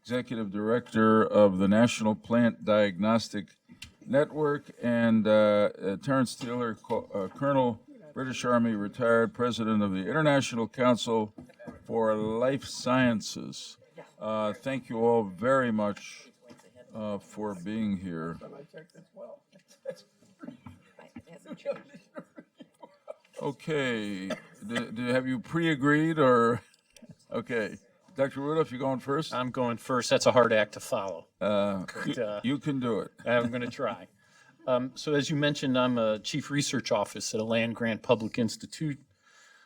Executive Director of the National Plant Diagnostic Network, and Terence Taylor, Colonel, British Army, retired, President of the International Council for Life Sciences. Thank you all very much for being here. Okay, have you pre-agreed or? Okay, Dr. Rudolph, you going first? I'm going first. That's a hard act to follow. You can do it. I'm going to try. So as you mentioned, I'm a Chief Research Officer at a land-grant public institute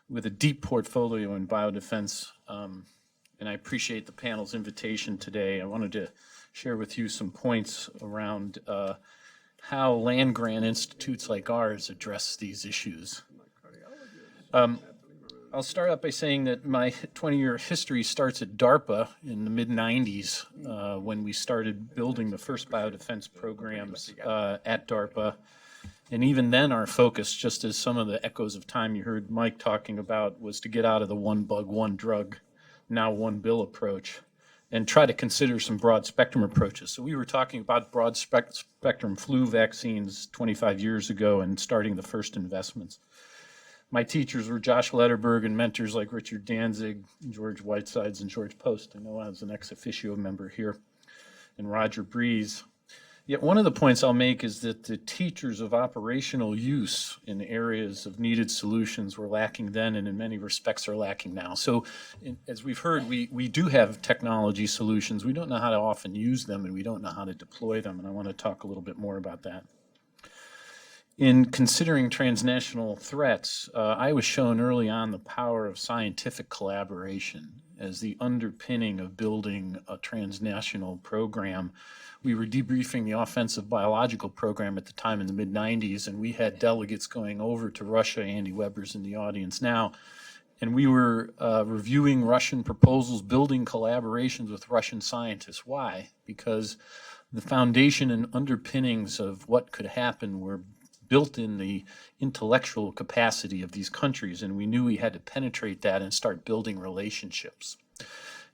with a deep portfolio in biodefense. And I appreciate the panel's invitation today. I wanted to share with you some points around how land-grant institutes like ours address these issues. I'll start out by saying that my 20-year history starts at DARPA in the mid-90s when we started building the first biodefense programs at DARPA. And even then, our focus, just as some of the echoes of time you heard Mike talking about, was to get out of the one bug, one drug, now one bill approach and try to consider some broad spectrum approaches. So we were talking about broad spectrum flu vaccines 25 years ago and starting the first investments. My teachers were Josh Lederberg and mentors like Richard Danzig, George Whitesides, and George Post. I know I was an ex officio member here, and Roger Breeze. Yet one of the points I'll make is that the teachers of operational use in areas of needed solutions were lacking then and in many respects are lacking now. So as we've heard, we do have technology solutions. We don't know how to often use them and we don't know how to deploy them, and I want to talk a little bit more about that. In considering transnational threats, I was shown early on the power of scientific collaboration as the underpinning of building a transnational program. We were debriefing the offensive biological program at the time in the mid-90s, and we had delegates going over to Russia. Andy Weber's in the audience now. And we were reviewing Russian proposals, building collaborations with Russian scientists. Why? Because the foundation and underpinnings of what could happen were built in the intellectual capacity of these countries, and we knew we had to penetrate that and start building relationships.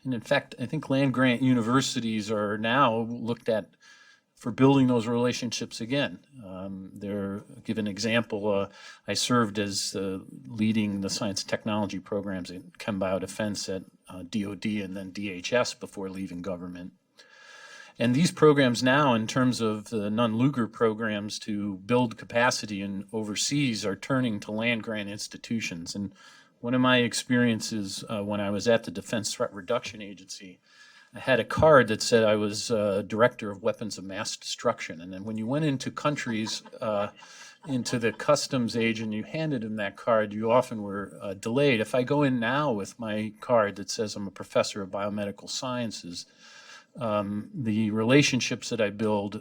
And in fact, I think land-grant universities are now looked at for building those relationships again. I'll give an example. I served as leading the science and technology programs in Chem Biodefense at DOD and then DHS before leaving government. And these programs now, in terms of the Nunn-Lugar programs to build capacity and overseas, are turning to land-grant institutions. And one of my experiences when I was at the Defense Threat Reduction Agency, I had a card that said I was Director of Weapons of Mass Destruction. And then when you went into countries, into the customs agent, you handed them that card, you often were delayed. If I go in now with my card that says I'm a professor of biomedical sciences, the relationships that I build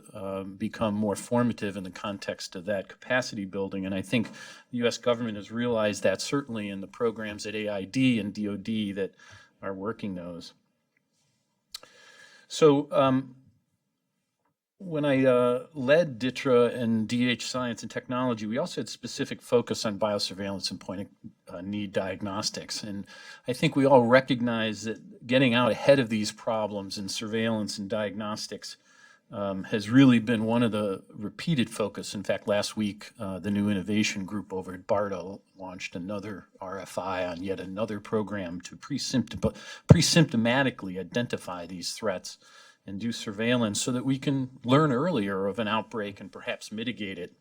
become more formative in the context of that capacity building. And I think the U.S. government has realized that certainly in the programs at AID and DOD that are working those. So when I led DITRA and DH Science and Technology, we also had specific focus on biosurveillance and point-of-need diagnostics. And I think we all recognize that getting out ahead of these problems in surveillance and diagnostics has really been one of the repeated focus. In fact, last week, the new innovation group over at BARDA launched another RFI on yet another program to pre-symptomatically identify these threats and do surveillance so that we can learn earlier of an outbreak and perhaps mitigate it.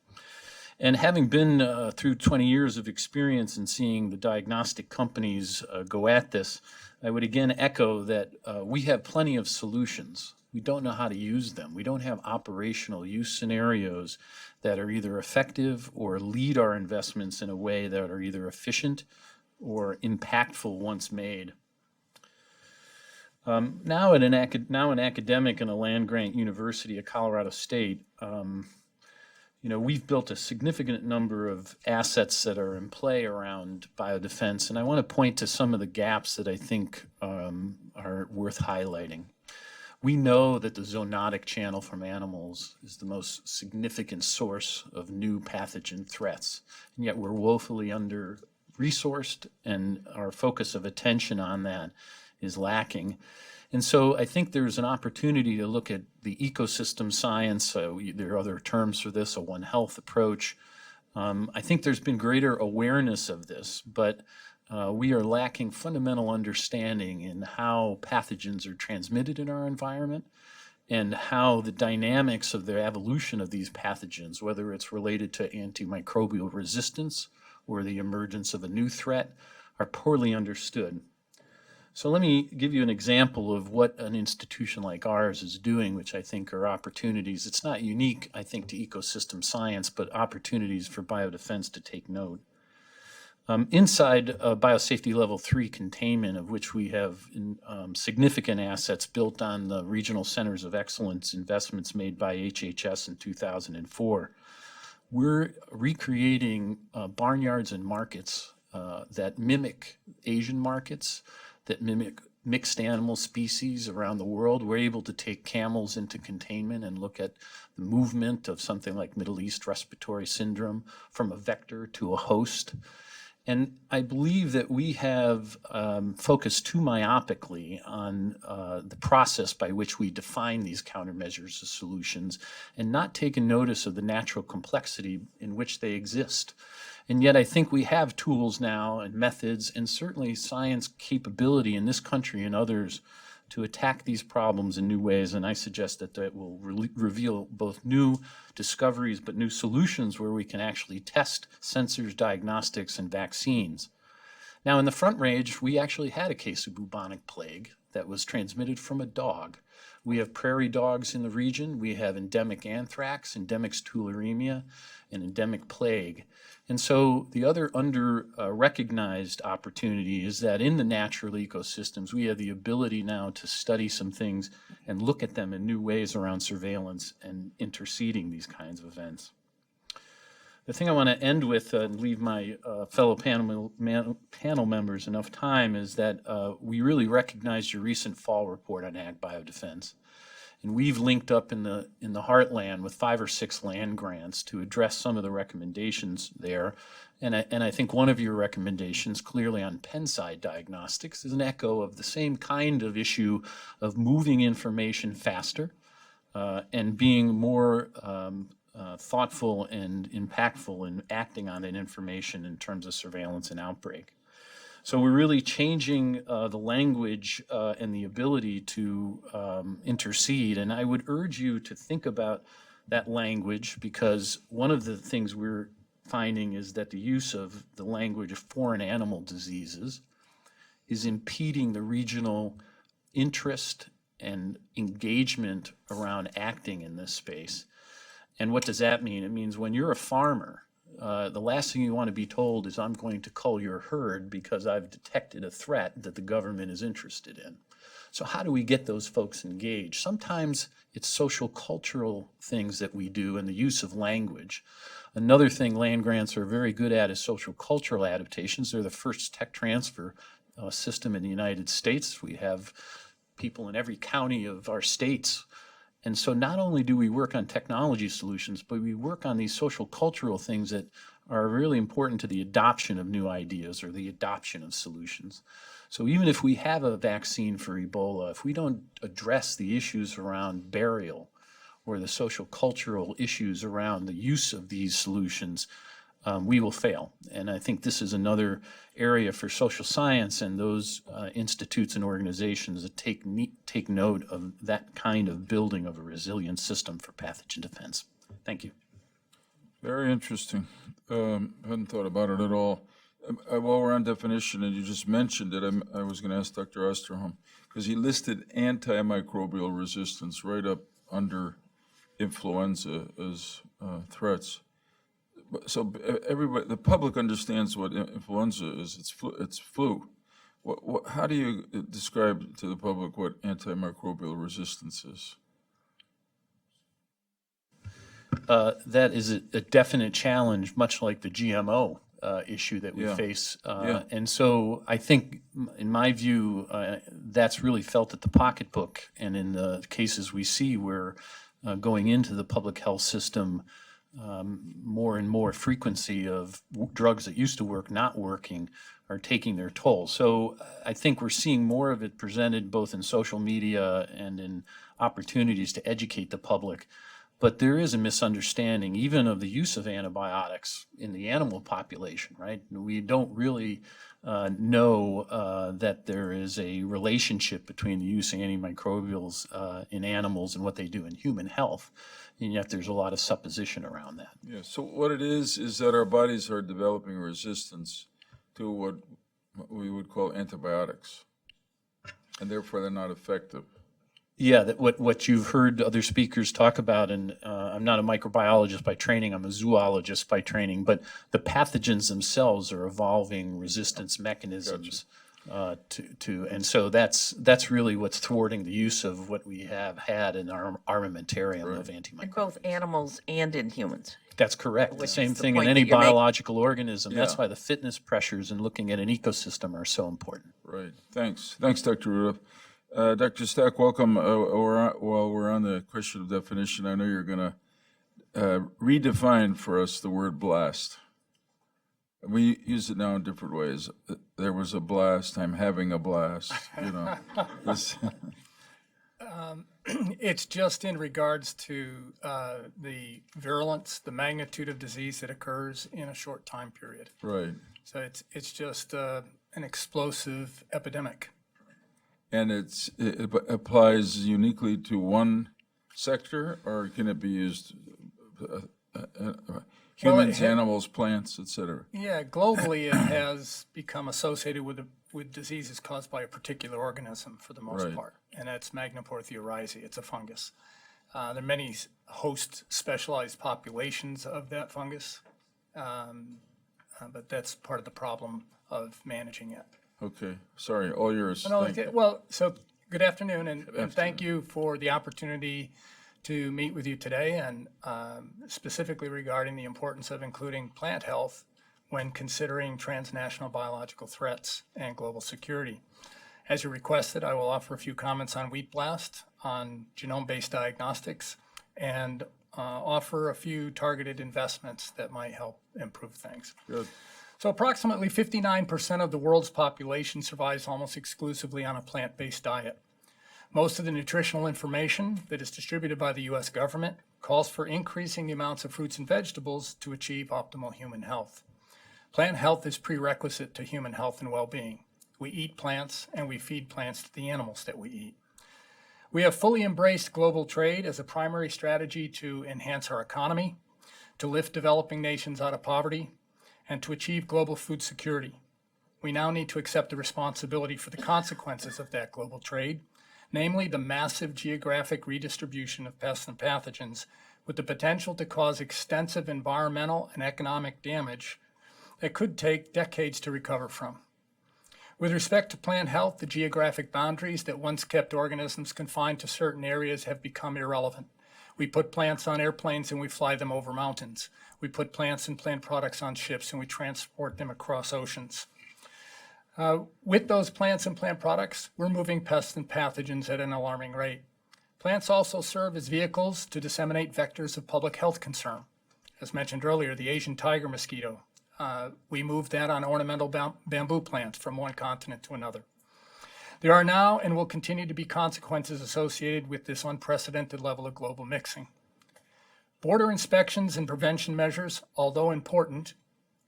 And having been through 20 years of experience in seeing the diagnostic companies go at this, I would again echo that we have plenty of solutions. We don't know how to use them. We don't have operational use scenarios that are either effective or lead our investments in a way that are either efficient or impactful once made. Now an academic in a land-grant university at Colorado State, we've built a significant number of assets that are in play around biodefense, and I want to point to some of the gaps that I think are worth highlighting. We know that the zoonotic channel from animals is the most significant source of new pathogen threats, and yet we're woefully under-resourced, and our focus of attention on that is lacking. And so I think there's an opportunity to look at the ecosystem science. There are other terms for this, a One Health approach. I think there's been greater awareness of this, but we are lacking fundamental understanding in how pathogens are transmitted in our environment and how the dynamics of the evolution of these pathogens, whether it's related to antimicrobial resistance or the emergence of a new threat, are poorly understood. So let me give you an example of what an institution like ours is doing, which I think are opportunities. It's not unique, I think, to ecosystem science, but opportunities for biodefense to take note. Inside biosafety level 3 containment, of which we have significant assets built on the regional centers of excellence investments made by HHS in 2004, we're recreating barnyards and markets that mimic Asian markets, that mimic mixed animal species around the world. We're able to take camels into containment and look at the movement of something like Middle East respiratory syndrome from a vector to a host. And I believe that we have focused too myopically on the process by which we define these countermeasures as solutions and not taken notice of the natural complexity in which they exist. And yet I think we have tools now and methods and certainly science capability in this country and others to attack these problems in new ways. And I suggest that that will reveal both new discoveries, but new solutions where we can actually test sensors, diagnostics, and vaccines. Now, in the Front Range, we actually had a case of bubonic plague that was transmitted from a dog. We have prairie dogs in the region. We have endemic anthrax, endemic tularemia, and endemic plague. And so the other recognized opportunity is that in the natural ecosystems, we have the ability now to study some things and look at them in new ways around surveillance and interceding these kinds of events. The thing I want to end with and leave my fellow panel members enough time is that we really recognize your recent fall report on ag biodefense. And we've linked up in the heartland with 5 or 6 land grants to address some of the recommendations there. And I think one of your recommendations, clearly on pen-side diagnostics, is an echo of the same kind of issue of moving information faster and being more thoughtful and impactful in acting on that information in terms of surveillance and outbreak. So we're really changing the language and the ability to intercede. And I would urge you to think about that language, because one of the things we're finding is that the use of the language of foreign animal diseases is impeding the regional interest and engagement around acting in this space. And what does that mean? It means when you're a farmer, the last thing you want to be told is, I'm going to cull your herd because I've detected a threat that the government is interested in. So how do we get those folks engaged? Sometimes it's social cultural things that we do and the use of language. Another thing land grants are very good at is social cultural adaptations. They're the first tech transfer system in the United States. We have people in every county of our states. And so not only do we work on technology solutions, but we work on these social cultural things that are really important to the adoption of new ideas or the adoption of solutions. So even if we have a vaccine for Ebola, if we don't address the issues around burial or the social cultural issues around the use of these solutions, we will fail. And I think this is another area for social science and those institutes and organizations that take note of that kind of building of a resilient system for pathogen defense. Thank you. Very interesting. Hadn't thought about it at all. While we're on definition, and you just mentioned it, I was going to ask Dr. Osterholm, because he listed antimicrobial resistance right up under influenza as threats. So everybody, the public understands what influenza is. It's flu. How do you describe to the public what antimicrobial resistance is? That is a definite challenge, much like the GMO issue that we face. And so I think, in my view, that's really felt at the pocketbook. And in the cases we see where going into the public health system, more and more frequency of drugs that used to work not working are taking their toll. So I think we're seeing more of it presented both in social media and in opportunities to educate the public. But there is a misunderstanding even of the use of antibiotics in the animal population, right? We don't really know that there is a relationship between the use of antimicrobials in animals and what they do in human health. And yet there's a lot of supposition around that. Yeah, so what it is that our bodies are developing resistance to what we would call antibiotics, and therefore they're not effective. Yeah, that what you've heard other speakers talk about, and I'm not a microbiologist by training, I'm a zoologist by training, but the pathogens themselves are evolving resistance mechanisms and so that's really what's thwarting the use of what we have had in our armamentarium of antimicrobials. In both animals and in humans. That's correct. The Which same is the thing in point any that you're making. biological organism. That's Yeah. why the fitness pressures and looking at an ecosystem are so important. Right. Thanks, Dr. Rudolph. Dr. Stack, welcome. While we're on the question of definition, I know you're going to redefine for us the word blast. We use it now in different ways. There was a blast. I'm having a blast. You know, It's just in regards to the virulence, the magnitude of disease that occurs in a short time period. right. So it's just an explosive epidemic. And it applies uniquely to one sector, or can it be used humans, ha- animals, plants, etc.? Yeah, globally it has become associated with diseases caused by a particular organism for the most Right. part, and that's Magnaporthiorrhizae. It's a fungus. There are many host specialized populations of that fungus, but that's part of the problem of managing it. Okay. Sorry. All yours. No, Thank you. well, so good afternoon, and thank you for the opportunity to meet with you today, and specifically regarding the importance of including plant health when considering transnational biological threats and global security. As you requested, I will offer a few comments on wheat blast, on genome-based diagnostics, and offer a few targeted investments that might help improve things. Good. So approximately 59% of the world's population survives almost exclusively on a plant-based diet. Most of the nutritional information that is distributed by the U.S. government calls for increasing the amounts of fruits and vegetables to achieve optimal human health. Plant health is prerequisite to human health and well-being. We eat plants and we feed plants to the animals that we eat. We have fully embraced global trade as a primary strategy to enhance our economy, to lift developing nations out of poverty, and to achieve global food security. We now need to accept the responsibility for the consequences of that global trade, namely the massive geographic redistribution of pests and pathogens with the potential to cause extensive environmental and economic damage that could take decades to recover from. With respect to plant health, the geographic boundaries that once kept organisms confined to certain areas have become irrelevant. We put plants on airplanes and we fly them over mountains. We put plants and plant products on ships and we transport them across oceans. With those plants and plant products, we're moving pests and pathogens at an alarming rate. Plants also serve as vehicles to disseminate vectors of public health concern. As mentioned earlier, the Asian tiger mosquito, we moved that on ornamental bamboo plants from one continent to another. There are now and will continue to be consequences associated with this unprecedented level of global mixing. Border inspections and prevention measures, although important,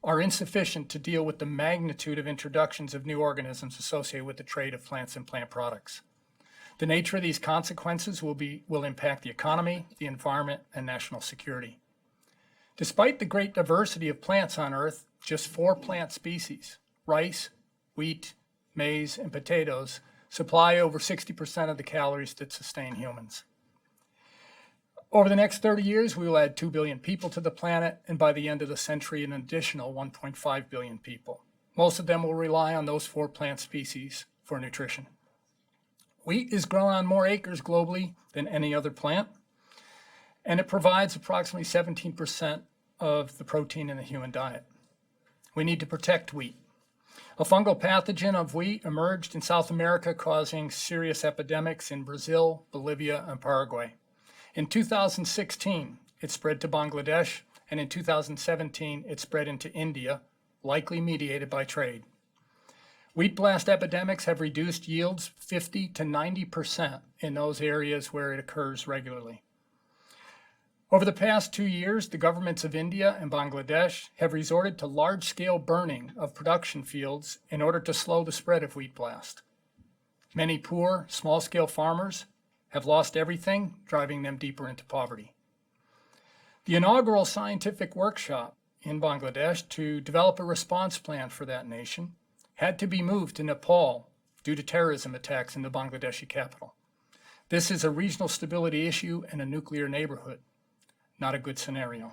are insufficient to deal with the magnitude of introductions of new organisms associated with the trade of plants and plant products. The nature of these consequences will impact the economy, the environment, and national security. Despite the great diversity of plants on Earth, just 4 plant species, rice, wheat, maize, and potatoes, supply over 60% of the calories that sustain humans. Over the next 30 years, we will add 2 billion people to the planet, and by the end of the century, an additional 1.5 billion people. Most of them will rely on those 4 plant species for nutrition. Wheat is grown on more acres globally than any other plant, and it provides approximately 17% of the protein in the human diet. We need to protect wheat. A fungal pathogen of wheat emerged in South America, causing serious epidemics in Brazil, Bolivia, and Paraguay. In 2016, it spread to Bangladesh, and in 2017 it spread into India, likely mediated by trade. Wheat blast epidemics have reduced yields 50 to 90% in those areas where it occurs regularly. Over the past 2 years, the governments of India and Bangladesh have resorted to large-scale burning of production fields in order to slow the spread of wheat blast. Many poor, small-scale farmers have lost everything, driving them deeper into poverty. The inaugural scientific workshop in Bangladesh to develop a response plan for that nation had to be moved to Nepal due to terrorism attacks in the Bangladeshi capital. This is a regional stability issue in a nuclear neighborhood. Not a good scenario.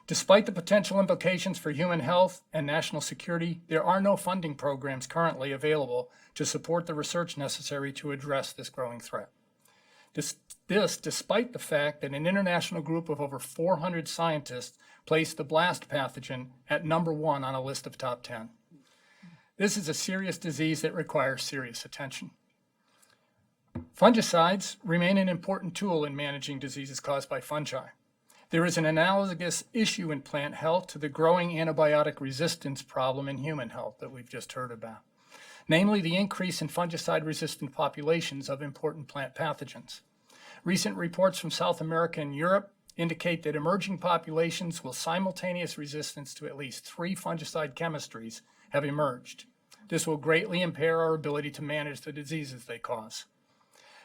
Despite the potential implications for human health and national security, there are no funding programs currently available to support the research necessary to address this growing threat. This despite the fact that an international group of over 400 scientists placed the blast pathogen at #1 on a list of top 10. This is a serious disease that requires serious attention. Fungicides remain an important tool in managing diseases caused by fungi. There is an analogous issue in plant health to the growing antibiotic resistance problem in human health that we've just heard about, namely the increase in fungicide-resistant populations of important plant pathogens. Recent reports from South America and Europe indicate that emerging populations with simultaneous resistance to at least 3 fungicide chemistries have emerged. This will greatly impair our ability to manage the diseases they cause.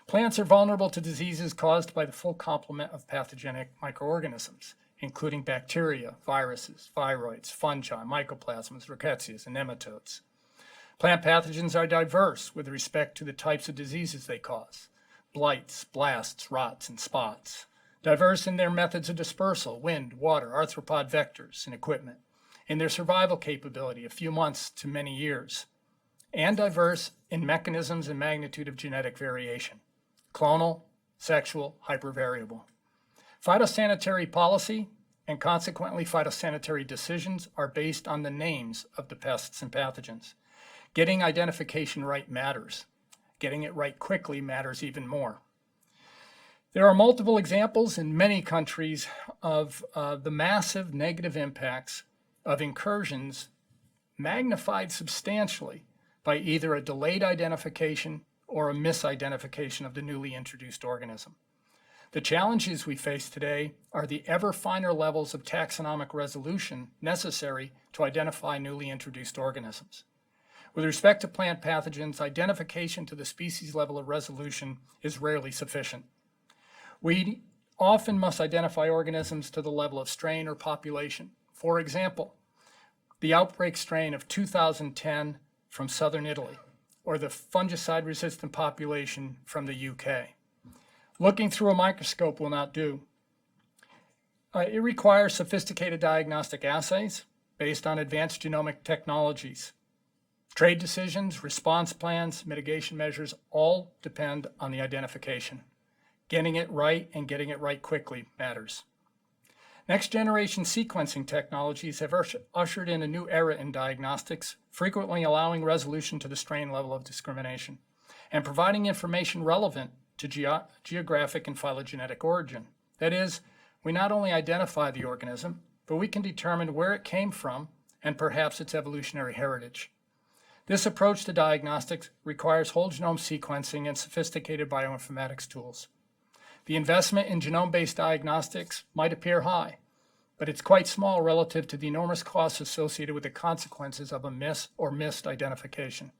Plants are vulnerable to diseases caused by the full complement of pathogenic microorganisms, including bacteria, viruses, viroids, fungi, mycoplasmas, rickettsias, and nematodes. Plant pathogens are diverse with respect to the types of diseases they cause: blights, blasts, rots, and spots. Diverse in their methods of dispersal: wind, water, arthropod vectors, and equipment. In their survival capability, a few months to many years. And diverse in mechanisms and magnitude of genetic variation: clonal, sexual, hypervariable. Phytosanitary policy and consequently phytosanitary decisions are based on the names of the pests and pathogens. Getting identification right matters. Getting it right quickly matters even more. There are multiple examples in many countries of the massive negative impacts of incursions magnified substantially by either a delayed identification or a misidentification of the newly introduced organism. The challenges we face today are the ever finer levels of taxonomic resolution necessary to identify newly introduced organisms. With respect to plant pathogens, identification to the species level of resolution is rarely sufficient. We often must identify organisms to the level of strain or population. For example, the outbreak strain of 2010 from southern Italy, or the fungicide-resistant population from the UK. Looking through a microscope will not do. It requires sophisticated diagnostic assays based on advanced genomic technologies. Trade decisions, response plans, mitigation measures all depend on the identification. Getting it right and getting it right quickly matters. Next-generation sequencing technologies have ushered in a new era in diagnostics, frequently allowing resolution to the strain level of discrimination and providing information relevant to geographic and phylogenetic origin. That is, we not only identify the organism, but we can determine where it came from and perhaps its evolutionary heritage. This approach to diagnostics requires whole genome sequencing and sophisticated bioinformatics tools. The investment in genome-based diagnostics might appear high, but it's quite small relative to the enormous costs associated with the consequences of a miss or missed identification.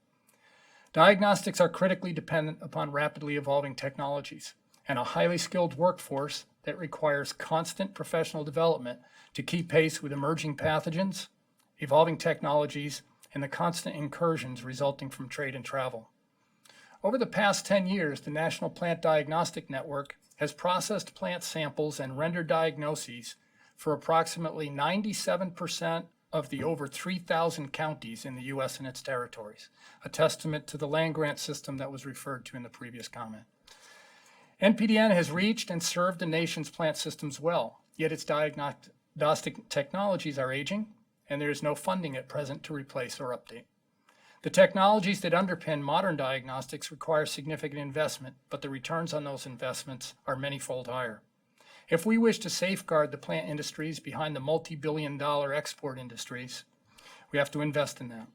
Diagnostics are critically dependent upon rapidly evolving technologies and a highly skilled workforce that requires constant professional development to keep pace with emerging pathogens, evolving technologies, and the constant incursions resulting from trade and travel. Over the past 10 years, the National Plant Diagnostic Network has processed plant samples and rendered diagnoses for approximately 97% of the over 3,000 counties in the U.S. and its territories, a testament to the land-grant system that was referred to in the previous comment. NPDN has reached and served the nation's plant systems well, yet its diagnostic technologies are aging, and there is no funding at present to replace or update. The technologies that underpin modern diagnostics require significant investment, but the returns on those investments are many-fold higher. If we wish to safeguard the plant industries behind the multi-billion-dollar export industries, we have to invest in that.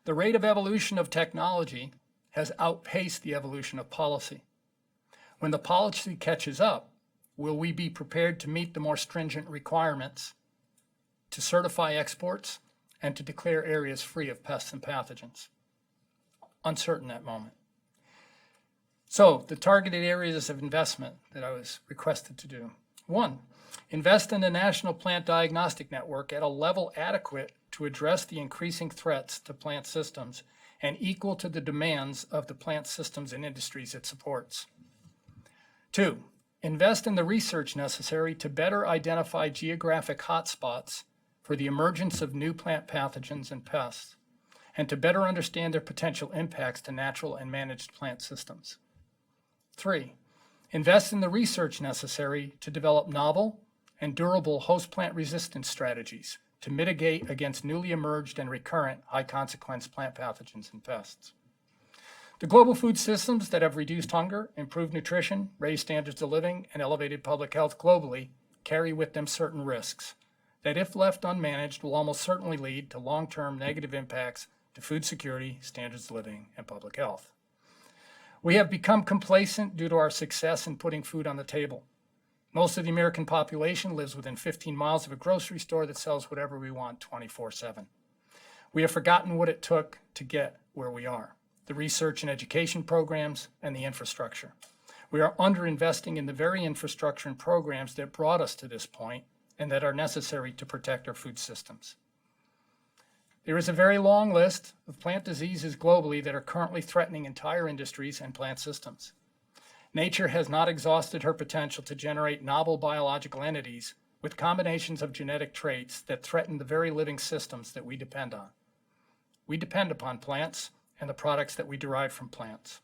The rate of evolution of technology has outpaced the evolution of policy. When the policy catches up, will we be prepared to meet the more stringent requirements to certify exports and to declare areas free of pests and pathogens? Uncertain at the moment. So the targeted areas of investment that I was requested to do. 1, invest in the National Plant Diagnostic Network at a level adequate to address the increasing threats to plant systems and equal to the demands of the plant systems and industries it supports. 2, invest in the research necessary to better identify geographic hotspots for the emergence of new plant pathogens and pests, and to better understand their potential impacts to natural and managed plant systems. 3, invest in the research necessary to develop novel and durable host plant resistance strategies to mitigate against newly emerged and recurrent high-consequence plant pathogens and pests. The global food systems that have reduced hunger, improved nutrition, raised standards of living, and elevated public health globally carry with them certain risks that, if left unmanaged, will almost certainly lead to long-term negative impacts to food security, standards of living, and public health. We have become complacent due to our success in putting food on the table. Most of the American population lives within 15 miles of a grocery store that sells whatever we want 24/7. We have forgotten what it took to get where we are, the research and education programs and the infrastructure. We are underinvesting in the very infrastructure and programs that brought us to this point and that are necessary to protect our food systems. There is a very long list of plant diseases globally that are currently threatening entire industries and plant systems. Nature has not exhausted her potential to generate novel biological entities with combinations of genetic traits that threaten the very living systems that we depend on. We depend upon plants and the products that we derive from plants.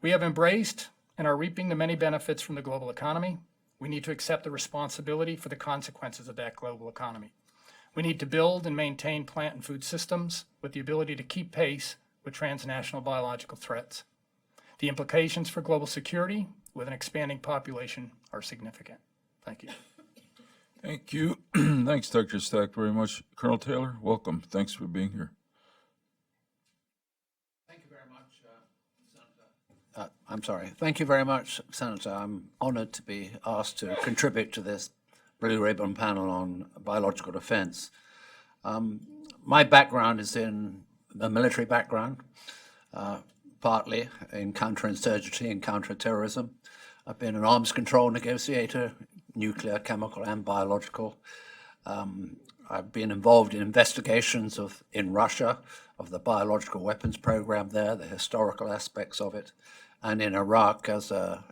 We have embraced and are reaping the many benefits from the global economy. We need to accept the responsibility for the consequences of that global economy. We need to build and maintain plant and food systems with the ability to keep pace with transnational biological threats. The implications for global security with an expanding population are significant. Thank you. Thank you. Thanks, Dr. Stack, very much. Colonel Taylor, welcome. Thanks for being here. Thank you very much, Senator. Thank you very much, Senator. I'm honored to be asked to contribute to this Blue Ribbon panel on biological defense. My background is in the military background, partly in counterinsurgency and counterterrorism. I've been an arms control negotiator, nuclear, chemical, and biological. I've been involved in investigations in Russia of the biological weapons program there, the historical aspects of it, and in Iraq as a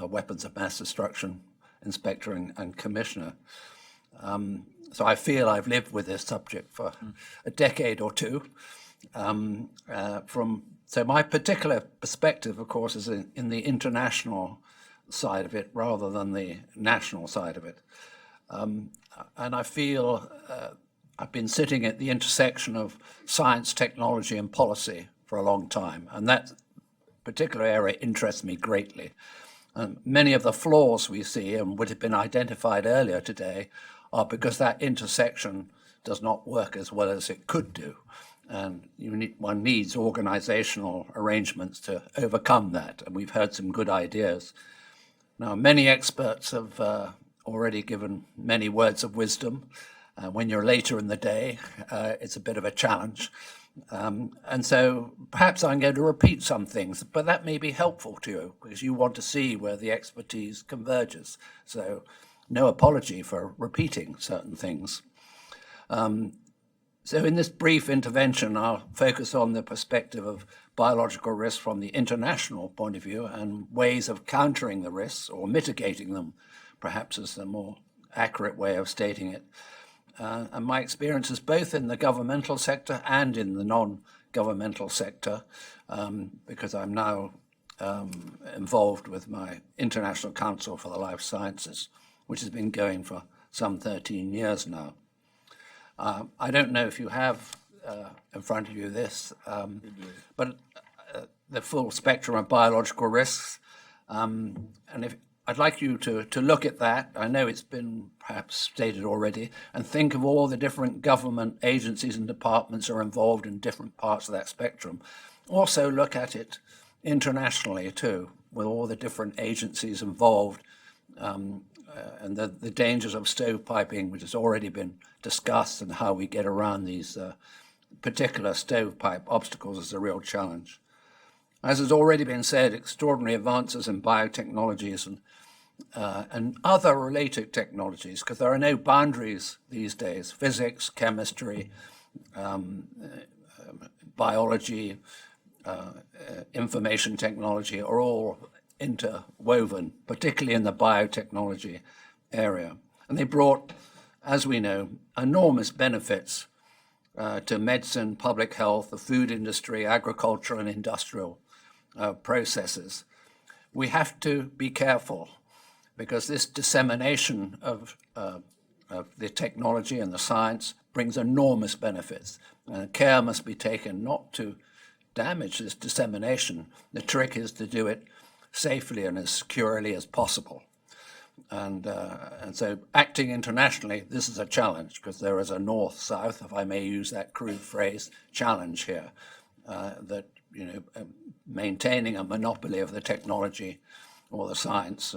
weapons of mass destruction inspector and commissioner. So I feel I've lived with this subject for a decade or two. So my particular perspective, of course, is in the international side of it rather than the national side of it. And I feel I've been sitting at the intersection of science, technology, and policy for a long time, and that particular area interests me greatly. Many of the flaws we see and would have been identified earlier today are because that intersection does not work as well as it could do. And one needs organizational arrangements to overcome that. And we've heard some good ideas. Now, many experts have already given many words of wisdom. When you're later in the day, it's a bit of a challenge. And so perhaps I'm going to repeat some things, but that may be helpful to you because you want to see where the expertise converges. So no apology for repeating certain things. So in this brief intervention, I'll focus on the perspective of biological risk from the international point of view and ways of countering the risks or mitigating them, perhaps is the more accurate way of stating it. And my experiences both in the governmental sector and in the non-governmental sector, because I'm now involved with my International Council for the Life Sciences, which has been going for some 13 years now. I don't know if you have in front of you this, but the full spectrum of biological risks. And if I'd like you to look at that. I know it's been perhaps stated already, and think of all the different government agencies and departments are involved in different parts of that spectrum. Also look at it internationally too, with all the different agencies involved, and the dangers of stovepiping, which has already been discussed, and how we get around these particular stovepipe obstacles is a real challenge. As has already been said, extraordinary advances in biotechnologies and other related technologies, because there are no boundaries these days. Physics, chemistry, biology, information technology are all interwoven, particularly in the biotechnology area. And they brought, as we know, enormous benefits to medicine, public health, the food industry, agriculture, and industrial processes. We have to be careful, because this dissemination of the technology and the science brings enormous benefits. And care must be taken not to damage this dissemination. The trick is to do it safely and as securely as possible. And so acting internationally, this is a challenge, because there is a north-south, if I may use that crude phrase, challenge here, that, maintaining a monopoly of the technology or the science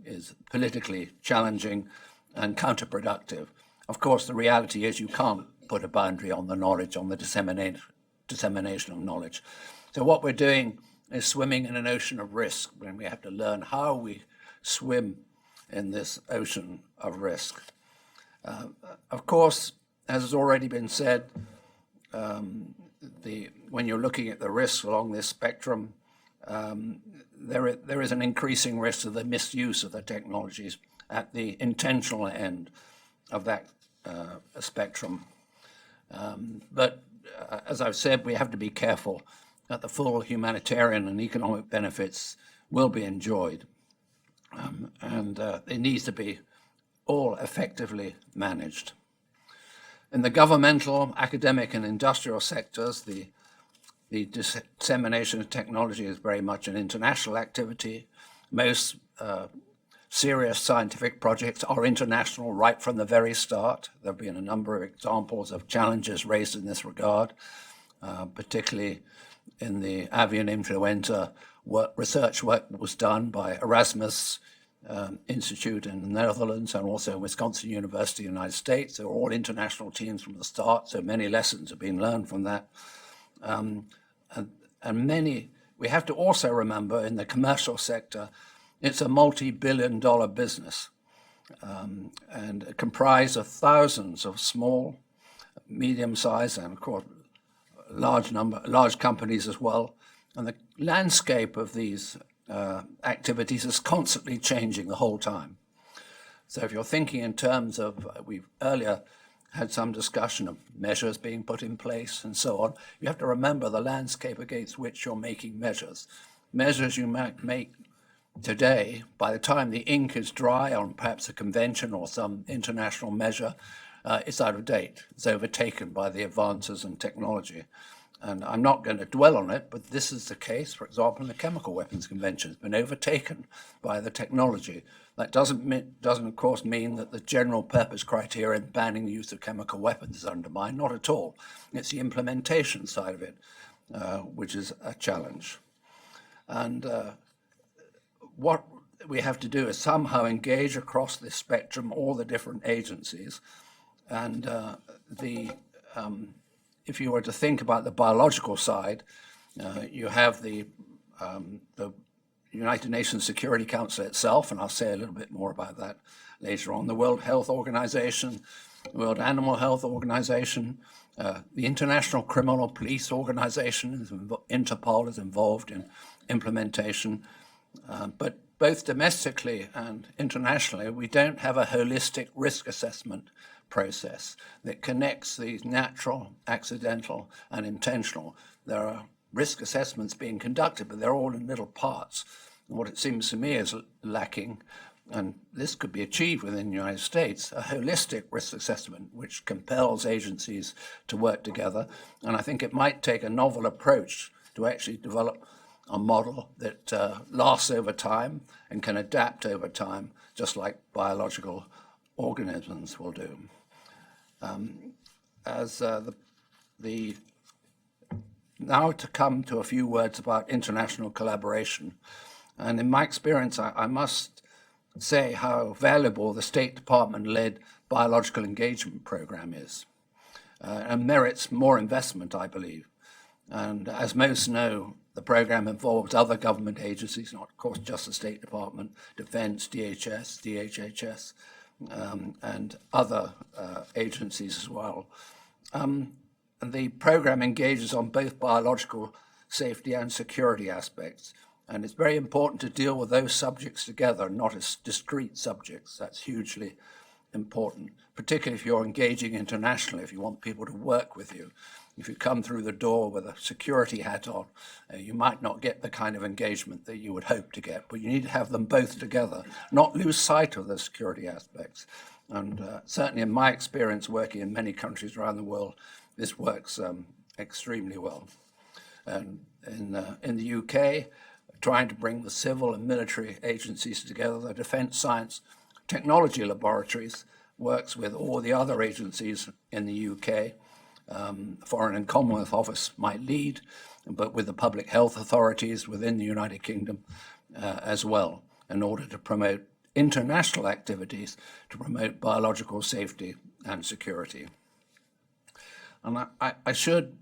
is politically challenging and counterproductive. Of course, the reality is you can't put a boundary on the knowledge, on the dissemination of knowledge. So what we're doing is swimming in an ocean of risk, when we have to learn how we swim in this ocean of risk. Of course, as has already been said, when you're looking at the risks along this spectrum, there is an increasing risk of the misuse of the technologies at the intentional end of that spectrum. But as I've said, we have to be careful that the full humanitarian and economic benefits will be enjoyed. And it needs to be all effectively managed. In the governmental, academic, and industrial sectors, the dissemination of technology is very much an international activity. Most serious scientific projects are international right from the very start. There have been a number of examples of challenges raised in this regard, particularly in the avian influenza research work that was done by Erasmus Institute in the Netherlands, and also Wisconsin University in the United States. They were all international teams from the start, so many lessons have been learned from that. And many, we have to also remember, in the commercial sector, it's a multi-billion-dollar business, and comprised of thousands of small, medium-sized, and of course large companies as well. And the landscape of these activities is constantly changing the whole time. So if you're thinking in terms of, we've earlier had some discussion of measures being put in place and so on, you have to remember the landscape against which you're making measures. Measures you might make today, by the time the ink is dry on perhaps a convention or some international measure, it's out of date. It's overtaken by the advances in technology. And I'm not going to dwell on it, but this is the case, for example, in the Chemical Weapons Convention. It's been overtaken by the technology. That doesn't, of course, mean that the general purpose criteria in banning the use of chemical weapons is undermined. Not at all. It's the implementation side of it, which is a challenge. And what we have to do is somehow engage across this spectrum all the different agencies. And if you were to think about the biological side, you have the United Nations Security Council itself, and I'll say a little bit more about that later on, the World Health Organization, the World Animal Health Organization, the International Criminal Police Organization, Interpol, is involved in implementation. But both domestically and internationally, we don't have a holistic risk assessment process that connects these natural, accidental, and intentional. There are risk assessments being conducted, but they're all in little parts. And what it seems to me is lacking, and this could be achieved within the United States, a holistic risk assessment which compels agencies to work together. And I think it might take a novel approach to actually develop a model that lasts over time and can adapt over time, just like biological organisms will do. Now to come to a few words about international collaboration. And in my experience, I must say how valuable the State Department-led biological engagement program is, and merits more investment, I believe. And as most know, the program involves other government agencies, not of course just the State Department, Defense, DHS, DHHS, and other agencies as well. And the program engages on both biological safety and security aspects. And it's very important to deal with those subjects together, not as discrete subjects. That's hugely important, particularly if you're engaging internationally, if you want people to work with you. If you come through the door with a security hat on, you might not get the kind of engagement that you would hope to get, but you need to have them both together, not lose sight of the security aspects. And certainly in my experience working in many countries around the world, this works extremely well. And in the UK, trying to bring the civil and military agencies together, the Defence Science Technology Laboratories works with all the other agencies in the UK. Foreign and Commonwealth Office might lead, but with the public health authorities within the United Kingdom as well, in order to promote international activities to promote biological safety and security. And I should,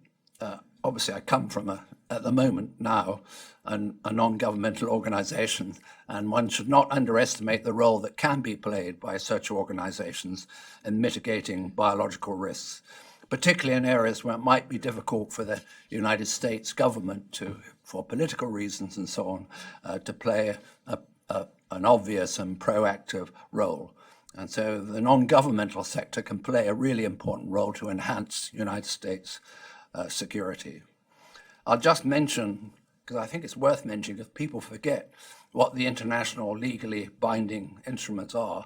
obviously I come from at the moment now, a non-governmental organization, and one should not underestimate the role that can be played by such organizations in mitigating biological risks, particularly in areas where it might be difficult for the United States government to, for political reasons and so on, to play an obvious and proactive role. And so the non-governmental sector can play a really important role to enhance United States security. I'll just mention, because I think it's worth mentioning, because people forget what the international legally binding instruments are,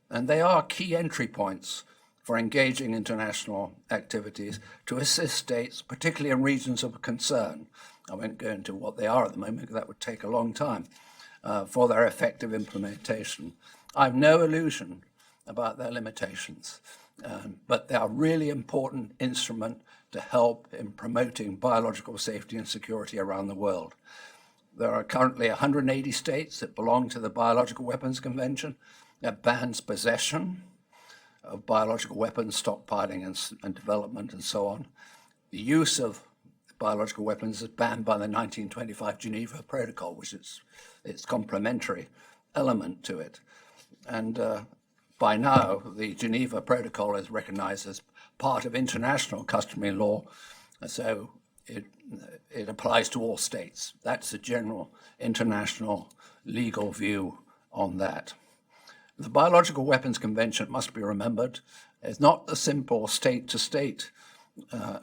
and they are key entry points for engaging international activities to assist states, particularly in regions of concern. I won't go into what they are at the moment, because that would take a long time, for their effective implementation. I have no illusion about their limitations, but they are a really important instrument to help in promoting biological safety and security around the world. There are currently 180 states that belong to the Biological Weapons Convention that bans possession of biological weapons, stockpiling and development and so on. The use of biological weapons is banned by the 1925 Geneva Protocol, which is its complementary element to it. And by now, the Geneva Protocol is recognized as part of international customary law, so it applies to all states. That's the general international legal view on that. The Biological Weapons Convention, it must be remembered, is not a simple state-to-state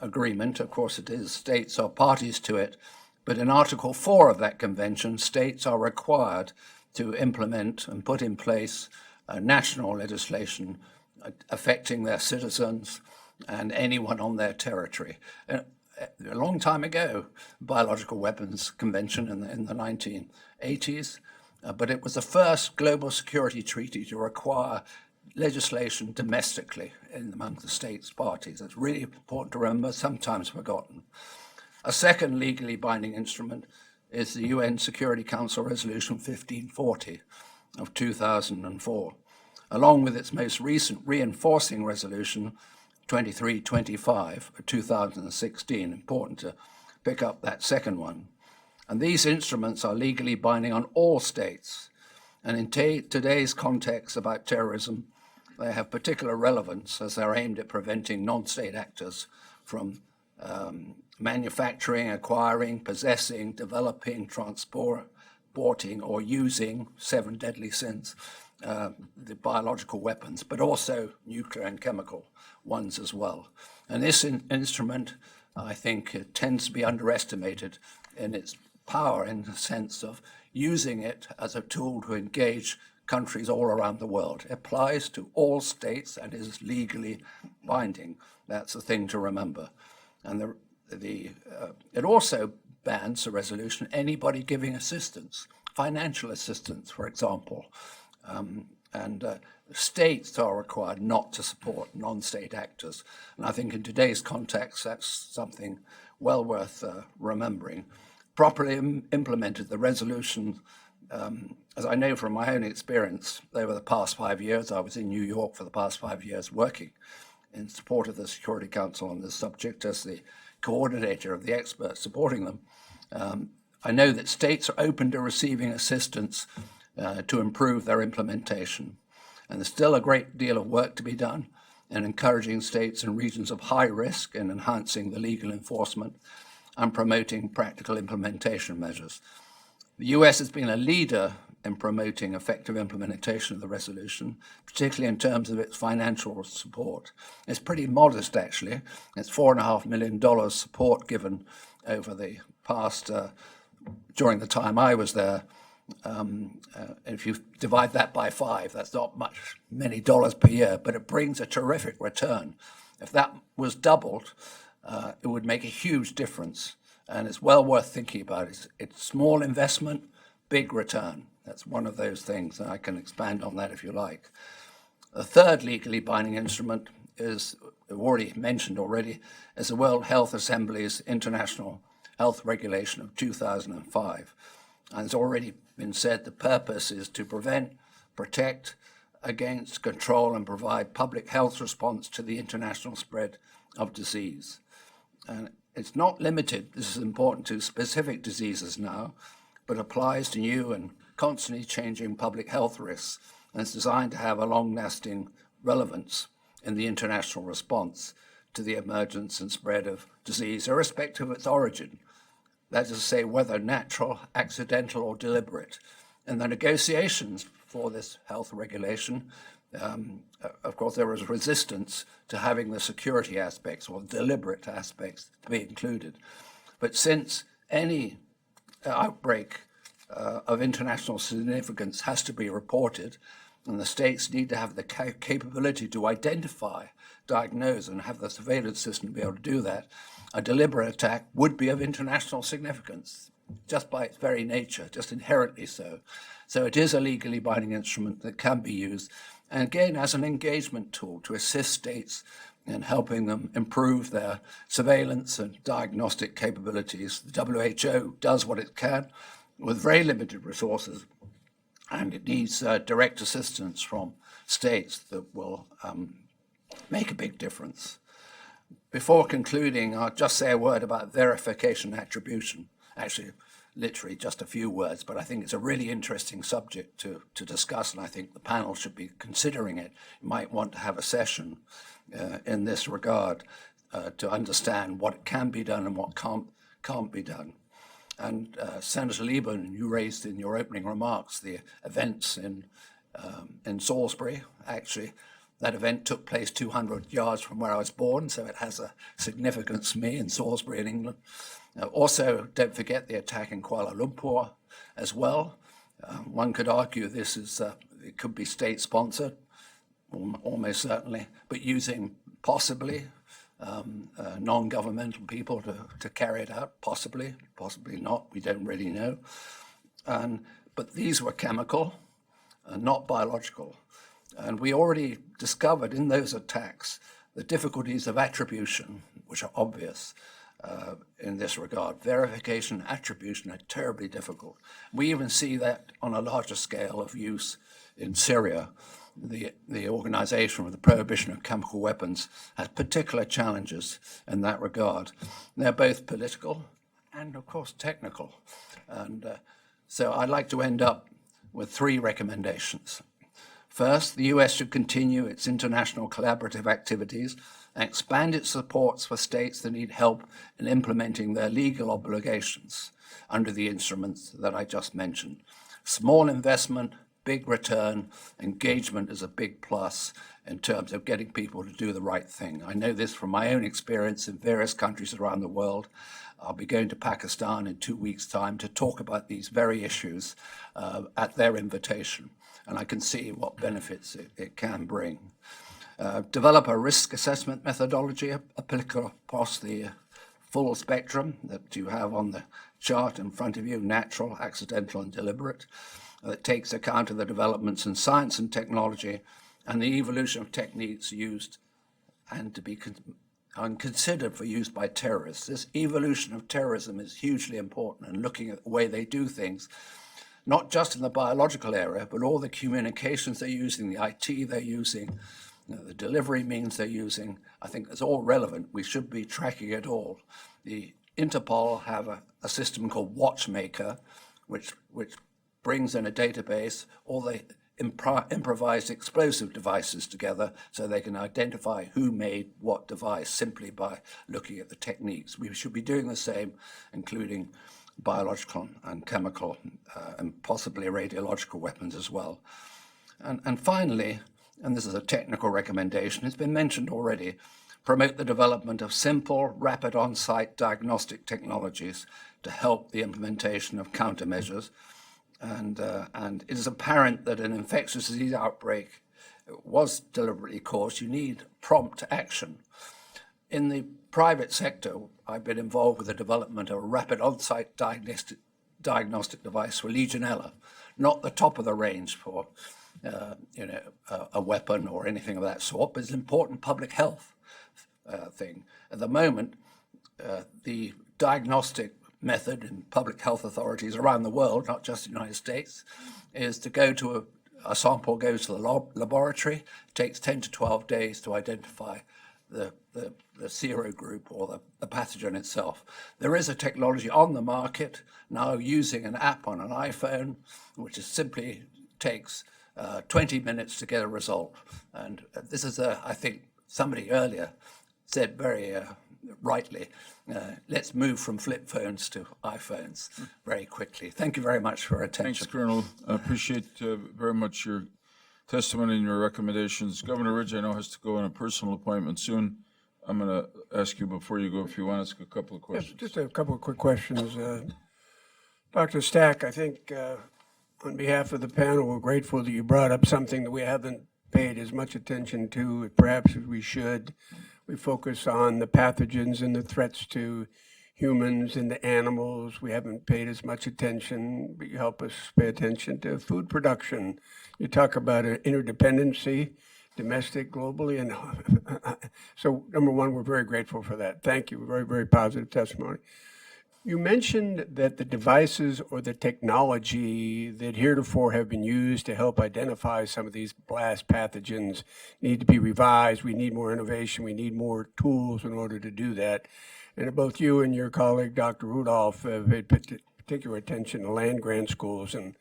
agreement. Of course it is, states are parties to it, but in Article 4 of that convention, states are required to implement and put in place national legislation affecting their citizens and anyone on their territory. A long time ago, Biological Weapons Convention in the 1980s, but it was the first global security treaty to require legislation domestically among the states parties. It's really important to remember, sometimes forgotten. A second legally binding instrument is the UN Security Council Resolution 1540 of 2004, along with its most recent reinforcing resolution 2325 of 2016. Important to pick up that second one. And these instruments are legally binding on all states. And in today's context about terrorism, they have particular relevance as they're aimed at preventing non-state actors from manufacturing, acquiring, possessing, developing, transporting, or using 7 deadly sins, the biological weapons, but also nuclear and chemical ones as well. And this instrument, I think, it tends to be underestimated in its power, in the sense of using it as a tool to engage countries all around the world. It applies to all states and is legally binding. That's the thing to remember. And it also bans the resolution anybody giving assistance, financial assistance, for example. And states are required not to support non-state actors. And I think in today's context, that's something well worth remembering. Properly implemented, the resolution, as I know from my own experience over the past 5 years, I was in New York for the past 5 years working in support of the Security Council on this subject as the coordinator of the experts supporting them. I know that states are open to receiving assistance to improve their implementation. And there's still a great deal of work to be done in encouraging states and regions of high risk in enhancing the legal enforcement and promoting practical implementation measures. The US has been a leader in promoting effective implementation of the resolution, particularly in terms of its financial support. It's pretty modest, actually. It's $4.5 million support given over the past, during the time I was there. If you divide that by 5, that's not many dollars per year, but it brings a terrific return. If that was doubled, it would make a huge difference, and it's well worth thinking about. It's small investment, big return. That's one of those things, and I can expand on that if you like. The third legally binding instrument is, already mentioned already, is the World Health Assembly's International Health Regulation of 2005. And it's already been said the purpose is to prevent, protect against, control, and provide public health response to the international spread of disease. And it's not limited, this is important, to specific diseases now, but applies to new and constantly changing public health risks, and it's designed to have a long-lasting relevance in the international response to the emergence and spread of disease, irrespective of its origin. That is to say, whether natural, accidental, or deliberate. In the negotiations for this health regulation, of course, there was resistance to having the security aspects or deliberate aspects to be included. But since any outbreak of international significance has to be reported, and the states need to have the capability to identify, diagnose, and have the surveillance system to be able to do that, a deliberate attack would be of international significance, just by its very nature, just inherently so. So it is a legally binding instrument that can be used, and again, as an engagement tool to assist states in helping them improve their surveillance and diagnostic capabilities. The WHO does what it can with very limited resources, and it needs direct assistance from states that will make a big difference. Before concluding, I'll just say a word about verification attribution. Actually, literally just a few words, but I think it's a really interesting subject to discuss, and I think the panel should be considering it. You might want to have a session in this regard to understand what can be done and what can't be done. And Senator Lieben, you raised in your opening remarks the events in Salisbury. Actually, that event took place 200 yards from where I was born, so it has a significance to me in Salisbury in England. Also, don't forget the attack in Kuala Lumpur as well. One could argue this is, it could be state-sponsored, almost certainly, but using possibly non-governmental people to carry it out, possibly not, we don't really know. But these were chemical, not biological. And we already discovered in those attacks the difficulties of attribution, which are obvious in this regard. Verification, attribution are terribly difficult. We even see that on a larger scale of use in Syria. The Organization for the Prohibition of Chemical Weapons has particular challenges in that regard. They're both political and, of course, technical. And so I'd like to end up with 3 recommendations. First, the US should continue its international collaborative activities and expand its supports for states that need help in implementing their legal obligations under the instruments that I just mentioned. Small investment, big return, engagement is a big plus in terms of getting people to do the right thing. I know this from my own experience in various countries around the world. I'll be going to Pakistan in 2 weeks' time to talk about these very issues at their invitation, and I can see what benefits it can bring. Develop a risk assessment methodology applicable across the full spectrum that you have on the chart in front of you, natural, accidental, and deliberate, that takes account of the developments in science and technology and the evolution of techniques used and to be considered for use by terrorists. This evolution of terrorism is hugely important, and looking at the way they do things, not just in the biological area, but all the communications they're using, the IT they're using, the delivery means they're using, I think is all relevant. We should be tracking it all. The Interpol have a system called Watchmaker, which brings in a database all the improvised explosive devices together so they can identify who made what device simply by looking at the techniques. We should be doing the same, including biological and chemical and possibly radiological weapons as well. And finally, and this is a technical recommendation, it's been mentioned already, promote the development of simple, rapid on-site diagnostic technologies to help the implementation of countermeasures. And it is apparent that an infectious disease outbreak was deliberately caused. You need prompt action. In the private sector, I've been involved with the development of a rapid on-site diagnostic device for Legionella, not the top of the range for a weapon or anything of that sort, but it's an important public health thing. At the moment, the diagnostic method in public health authorities around the world, not just the United States, is to go to a sample goes to the laboratory. It takes 10 to 12 days to identify the serogroup or the pathogen itself. There is a technology on the market now using an app on an iPhone, which is simply takes 20 minutes to get a result. And this is, I think somebody earlier said very rightly, let's move from flip phones to iPhones very quickly. Thank you very much for your attention. Thanks, Colonel. I appreciate very much your testimony and your recommendations. Governor Ridge, I know, has to go on a personal appointment soon. I'm going to ask you before you go if you want to ask a couple of questions. Just a couple of quick questions. Dr. Stack, I think on behalf of the panel, we're grateful that you brought up something that we haven't paid as much attention to, perhaps as we should. We focus on the pathogens and the threats to humans and the animals. We haven't paid as much attention, but you help us pay attention to food production. You talk about an interdependency, domestic, globally, and so number one, we're very grateful for that. Thank you. Very, very positive testimony. You mentioned that the devices or the technology that heretofore have been used to help identify some of these blast pathogens need to be revised. We need more innovation. We need more tools in order to do that. And both you and your colleague, Dr. Rudolph, have paid particular attention to land grant schools. And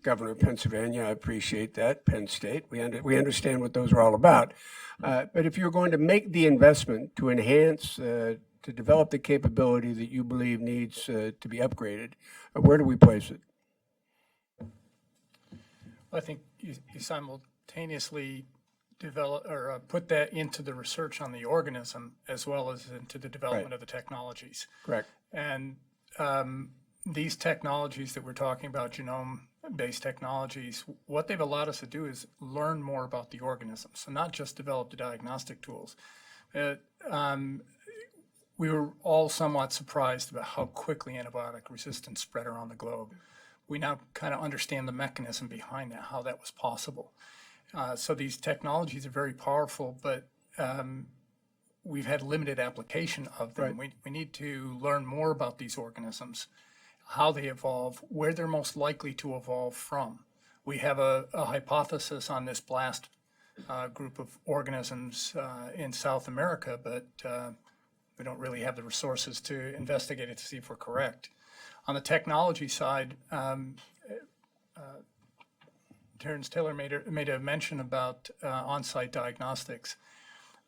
Governor of Pennsylvania, I appreciate that, Penn State. We understand what those are all about. But if you're going to make the investment to enhance to develop the capability that you believe needs to be upgraded, where do we place it? I think you simultaneously develop or put that into the research on the organism as well as into the development of the technologies. Correct. And these technologies that we're talking about, genome-based technologies, what they've allowed us to do is learn more about the organism. So not just develop the diagnostic tools. We were all somewhat surprised about how quickly antibiotic resistance spread around the globe. We now kind of understand the mechanism behind that, how that was possible. So these technologies are very powerful, but we've had limited application of them. Right. We need to learn more about these organisms, how they evolve, where they're most likely to evolve from. We have a hypothesis on this blast group of organisms in South America, but we don't really have the resources to investigate it to see if we're correct. On the technology side, Terence Taylor made a mention about on-site diagnostics.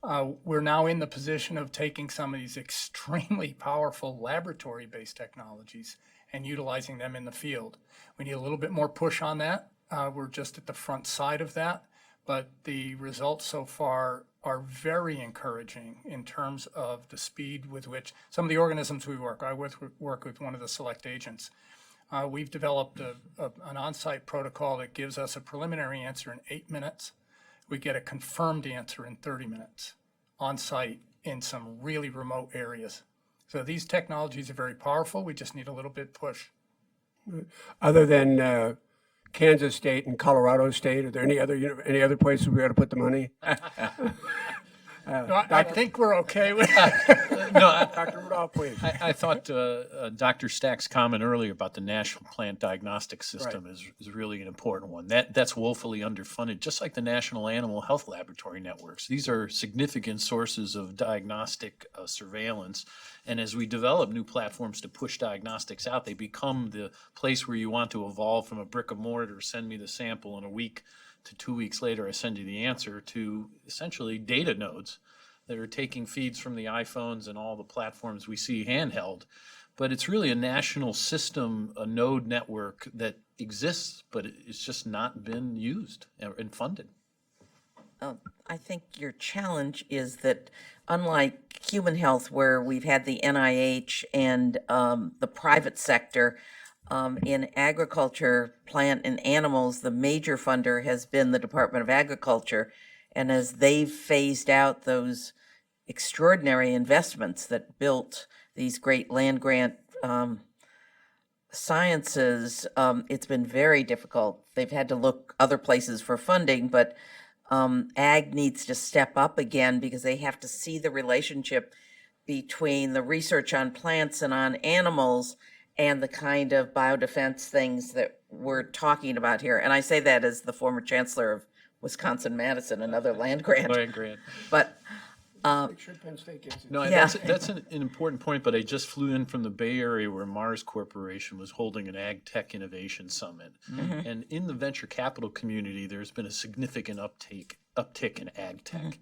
We're now in the position of taking some of these extremely powerful laboratory-based technologies and utilizing them in the field. We need a little bit more push on that. We're just at the front side of that, but the results so far are very encouraging in terms of the speed with which some of the organisms we work with one of the select agents. We've developed an on-site protocol that gives us a preliminary answer in 8 minutes. We get a confirmed answer in 30 minutes on-site in some really remote areas. So these technologies are very powerful. We just need a little bit push. Other than Kansas State and Colorado State, are there any other places we ought to put the money? No, I think we're okay with Dr. Rudolph, please. I thought Dr. Stack's comment earlier about the National Plant Diagnostic System is really an important one. That's woefully underfunded, just like the National Animal Health Laboratory Networks. These are significant sources of diagnostic surveillance. And as we develop new platforms to push diagnostics out, they become the place where you want to evolve from a brick and mortar, send me the sample in a week, to 2 weeks later, I send you the answer, to essentially data nodes that are taking feeds from the iPhones and all the platforms we see handheld. But it's really a national system, a node network that exists, but it's just not been used and funded. I think your challenge is that unlike human health, where we've had the NIH and the private sector, in agriculture, plant and animals, the major funder has been the Department of Agriculture. And as they've phased out those extraordinary investments that built these great land grant sciences, it's been very difficult. They've had to look other places for funding, but ag needs to step up again because they have to see the relationship between the research on plants and on animals and the kind of biodefense things that we're talking about here. And I say that as the former chancellor of Wisconsin-Madison, another land grant. Land grant. But Make sure Penn State gets it. No, Yeah. that's an important point, but I just flew in from the Bay Area where Mars Corporation was holding an Ag Tech Innovation Summit. And in the venture capital community, there's been a significant uptick in ag tech.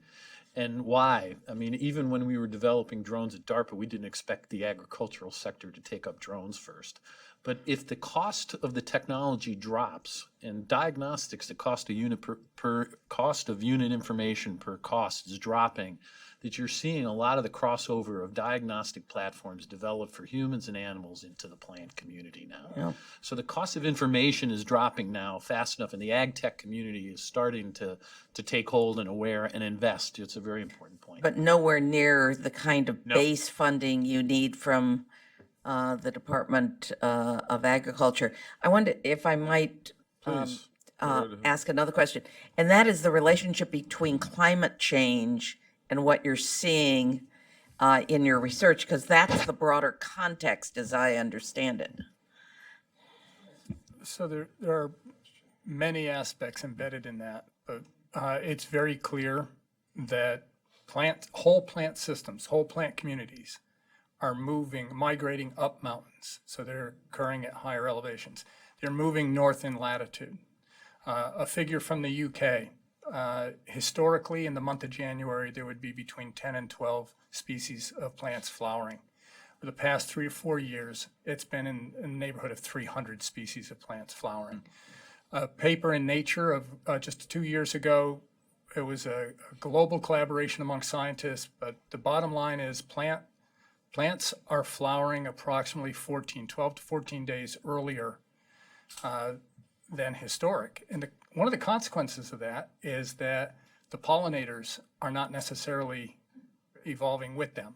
And why? I mean, even when we were developing drones at DARPA, we didn't expect the agricultural sector to take up drones first. But if the cost of the technology drops, and diagnostics, the cost of unit per cost of unit information per cost is dropping, that you're seeing a lot of the crossover of diagnostic platforms developed for humans and animals into the plant community now. Yeah. So the cost of information is dropping now fast enough, and the ag tech community is starting to take hold and aware and invest. It's a very important point. but nowhere near the kind of No. base funding you need from the Department of Agriculture. I wonder if I might Please. Go right ahead. ask another question, and that is the relationship between climate change and what you're seeing in your research, because that's the broader context as I understand it. So there are many aspects embedded in that, but it's very clear that whole plant systems, whole plant communities are migrating up mountains. So they're occurring at higher elevations. They're moving north in latitude. A figure from the UK, historically in the month of January, there would be between 10 and 12 species of plants flowering. For the past 3 or 4 years, it's been in the neighborhood of 300 species of plants flowering. A paper in Nature of just 2 years ago, it was a global collaboration among scientists, but the bottom line is plants are flowering approximately 12 to 14 days earlier than historic. And one of the consequences of that is that the pollinators are not necessarily evolving with them.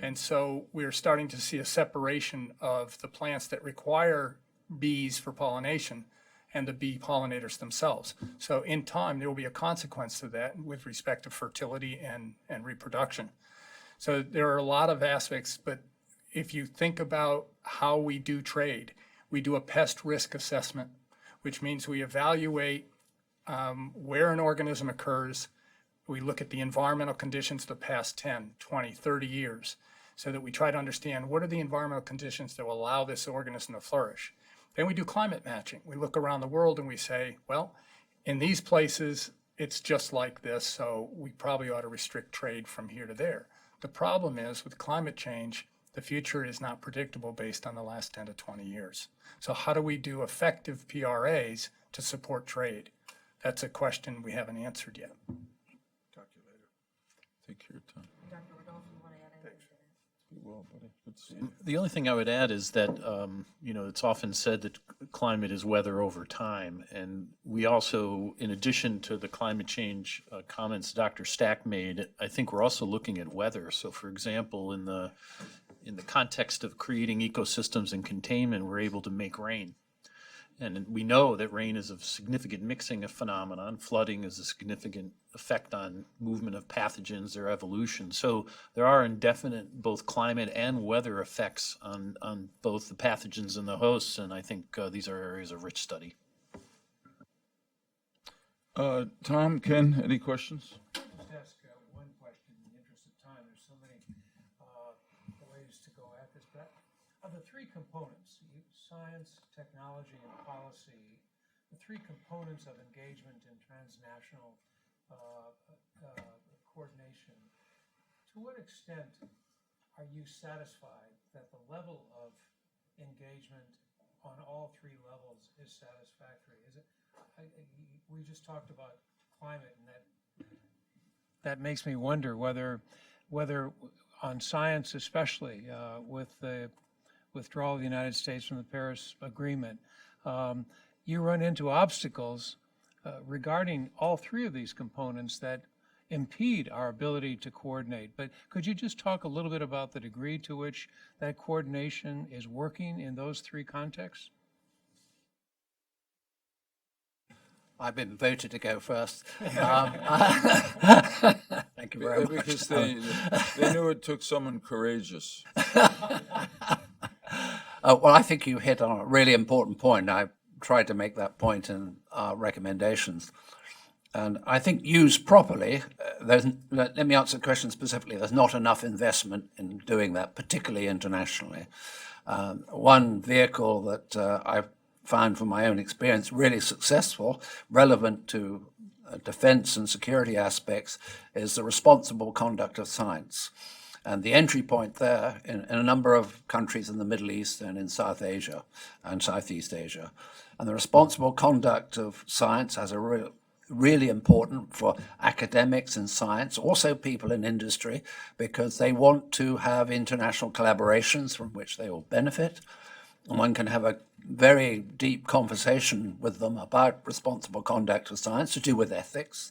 And so we're starting to see a separation of the plants that require bees for pollination and the bee pollinators themselves. So in time, there will be a consequence to that with respect to fertility and reproduction. So there are a lot of aspects, but if you think about how we do trade, we do a pest risk assessment, which means we evaluate where an organism occurs. We look at the environmental conditions of the past 10, 20, 30 years, so that we try to understand what are the environmental conditions that will allow this organism to flourish. Then we do climate matching. We look around the world and we say, well, in these places, it's just like this, so we probably ought to restrict trade from here to there. The problem is with climate change, the future is not predictable based on the last 10 to 20 years. So how do we do effective PRAs to support trade? That's a question we haven't answered yet. Take your time. Be well, buddy. Good to see you. The only thing I would add is that, it's often said that climate is weather over time. And we also, in addition to the climate change comments Dr. Stack made, I think we're also looking at weather. So for example, in the in the context of creating ecosystems and containment, we're able to make rain. And we know that rain is a significant mixing phenomenon. Flooding is a significant effect on movement of pathogens, their evolution. So there are indefinite both climate and weather effects on both the pathogens and the hosts, and I think these are areas of rich study. Tom, Ken, any questions? Just ask one question in the interest of time. There's so many ways to go at this, but of the three components, science, technology, and policy, the three components of engagement in transnational coordination, to what extent are you satisfied that the level of engagement on all three levels is satisfactory? Is it? We just talked about climate, and that makes me wonder whether on science, especially with the withdrawal of the United States from the Paris Agreement, you run into obstacles regarding all three of these components that impede our ability to coordinate. But could you just talk a little bit about the degree to which that coordination is working in those three contexts? I've been voted to go first. Thank you very much. Because they knew it took someone courageous. Well, I think you hit on a really important point. I tried to make that point in our recommendations. And I think used properly, let me answer the question specifically. There's not enough investment in doing that, particularly internationally. One vehicle that I've found from my own experience really successful, relevant to defense and security aspects, is the responsible conduct of science. And the entry point there in a number of countries in the Middle East and in South Asia and Southeast Asia. And the responsible conduct of science has a really important for academics in science, also people in industry, because they want to have international collaborations from which they will benefit. And one can have a very deep conversation with them about responsible conduct of science to do with ethics,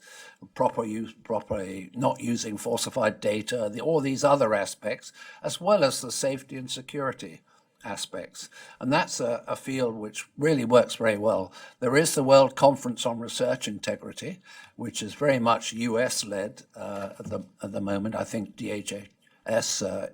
properly not using falsified data, all these other aspects, as well as the safety and security aspects. And that's a field which really works very well. There is the World Conference on Research Integrity, which is very much US-led at the moment. I think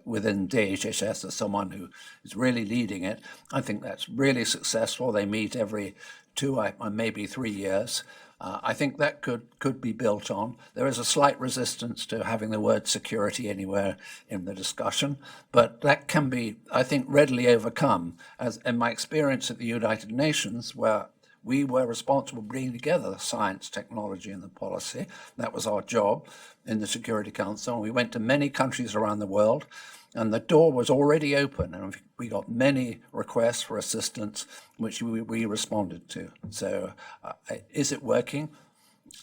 within DHHS, there's someone who is really leading it. I think that's really successful. They meet every 2, maybe 3 years. I think that could be built on. There is a slight resistance to having the word security anywhere in the discussion, but that can be, I think, readily overcome. As in my experience at the United Nations, where we were responsible for bringing together the science, technology, and the policy. That was our job in the Security Council. And we went to many countries around the world, and the door was already open. And we got many requests for assistance, which we responded to. So is it working?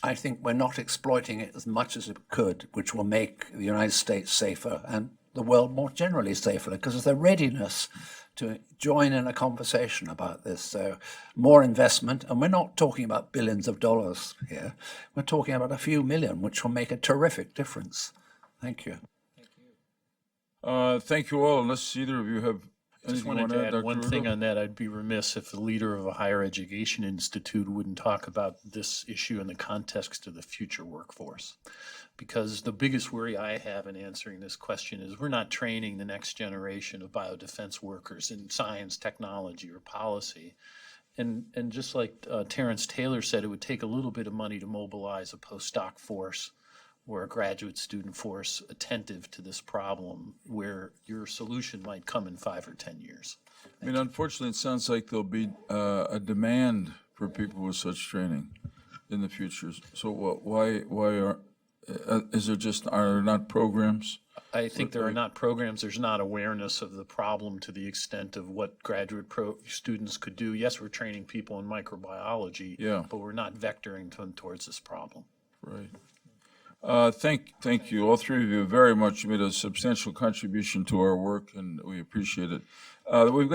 I think we're not exploiting it as much as it could, which will make the United States safer and the world more generally safer, because of the readiness to join in a conversation about this. So more investment, and we're not talking about billions of dollars here. We're talking about a few million, which will make a terrific difference. Thank you. Thank you all. Unless either of you have Just anything you wanted want to to add, add Dr. one thing Rudolph? on that. I'd be remiss if the leader of a higher education institute wouldn't talk about this issue in the context of the future workforce. Because the biggest worry I have in answering this question is we're not training the next generation of biodefense workers in science, technology, or policy. And just like Terence Taylor said, it would take a little bit of money to mobilize a postdoc force or a graduate student force attentive to this problem, where your solution might come in 5 or 10 years. I mean, unfortunately, it sounds like there'll be a demand for people with such training in the future. So why are there not programs? I think there are not programs, there's not awareness of the problem to the extent of what graduate students could do. Yes, we're training people in microbiology, but we're not vectoring them towards this problem. Right. Thank you. All three of you very much made a substantial contribution to our work, and we appreciate it. We've got